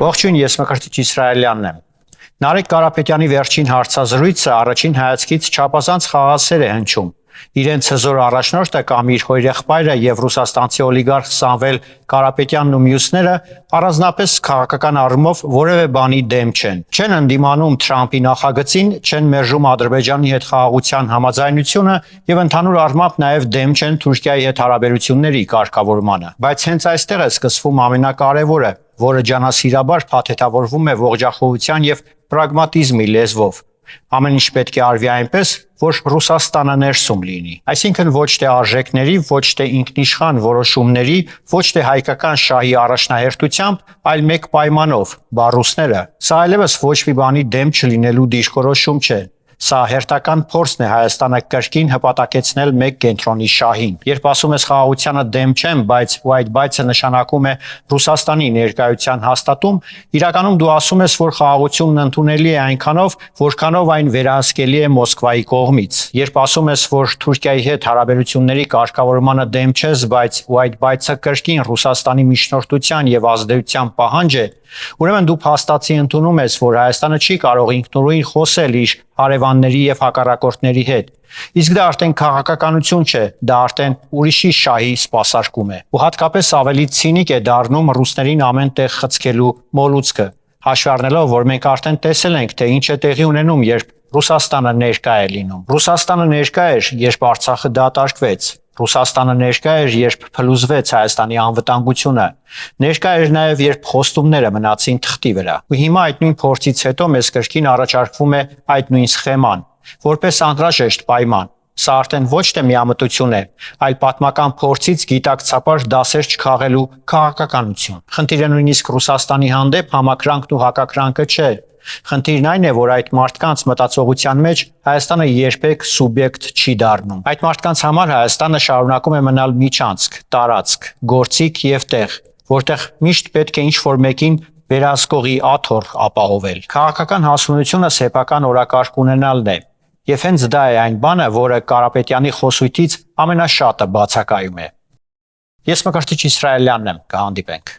Ողջույն, ես Մկրտիչ Իսրայելյանն եմ։ Նարեկ Կարապետյանի վերջին հարցազրույցը առաջին հայացքից չափազանց խաղաղասեր է հնչում։ Իրենց հզոր առաջնորդը կամ իր հորեղբայրը եւ ռուսաստանցի օլիգարխ Սամվել Կարապետյանն ու մյուսները առանձնապես քաղաքական առումով որևէ բանի դեմ չեն։ Չեն ընդդիմանում Թրամփի նախագծին, չեն մերժում Ադրբեջանի հետ խաղաղության համաձայնությունը եւ ընդհանուր առմամբ նաեւ դեմ չեն Թուրքիայի հետ հարաբերությունների կարգավորմանը։ Բայց հենց այստեղ է սկսվում ամենակարևորը, որը ջանասիրաբար փաթեթավորվում է ողջախոհության եւ պրագմատիզմի լեզվով։ Ամեն ինչ պետք է արվի այնպես, որ Ռուսաստանը ներսում լինի։ Այսինքն ոչ թե արժեքների, ոչ թե ինքնիշխան որոշումների, ոչ թե հայկական շահի առաջնահերթությամբ, այլ մեկ պայմանով՝ բառուսները։ Սա այլևս ոչ մի բանի դեմ չլինելու դիրքորոշում չէ։ Սա հերթական փորձն է Հայաստանը կրկին հպատակեցնել մեկ կենտրոնի շահին։ Երբ ասում ես խաղաղությանը դեմ չեմ, բայց white բայց-ը նշանակում է Ռուսաստանի ներկայության հաստատում, իրականում դու ասում ես, որ խաղաղությունն ընդունելի է այնքանով, որքանով այն վերահսկելի է Մոսկվայի կողմից։ Երբ ասում ես, որ Թուրքիայի հետ հարաբերությունների կարգավորմանը դեմ չես, բայց white բայց-ը կրկին Ռուսաստանի միջնորդության եւ ազդեցության պահանջ է, ուրեմն դու փաստացի ընդունում ես, որ Հայաստանը չի կարող ինքնուրույն խոսել իր հարևանների եւ հակառակորդների հետ։ Իսկ դա արդեն քաղաքականություն չէ, դա արդեն ուրիշի շահի սպասարկում է։ Ու հատկապես ավելի ցինիկ է դառնում ռուսներին ամեն տեղ խցկելու մոլուցքը, հաշվի առնելով, որ մենք արդեն տեսել ենք, թե ինչ է տեղի ունենում, երբ Ռուսաստանը ներկա է լինում։ Ռուսաստանը ներկա էր, երբ Արցախը դատարկվեց։ Ռուսաստանը ներկա էր, երբ փլուզվեց Հայաստանի անվտանգությունը։ Ներկա էր նաև, երբ խոստումները մնացին թղթի վրա։ Ու հիմա այդ նույն փորձից հետո մեզ կրկին առաջարկվում է այդ նույն սխեման, որպես անհրաժեշտ պայման։ Սա արդեն ոչ թե միամտություն է, այլ պատմական փորձից գիտակցաբար դասեր չքաղելու քաղաքականություն։ Խնդիրը նույնիսկ Ռուսաստանի հանդեպ համակրանքն ու հակակրանքը չէ։ Խնդիրն այն է, որ այդ մարդկանց մտածողության մեջ Հայաստանը երբեք սուբյեկտ չի դառնում։ Այդ մարդկանց համար Հայաստանը շարունակում է մնալ միջանցք, տարածք, գործիք եւ տեղ, որտեղ միշտ պետք է ինչ-որ մեկին վերահսկողի աթոռ ապահովել։ Քաղաքական հասունությունը սեփական օրակարգ ունենալն է։ Եվ հենց դա է այն բանը, որը Կարապետյանի խոսույթից ամենաշատը բացակայում է։ Ես Մկրտիչ Իսրայելյանն եմ, կհանդիպենք։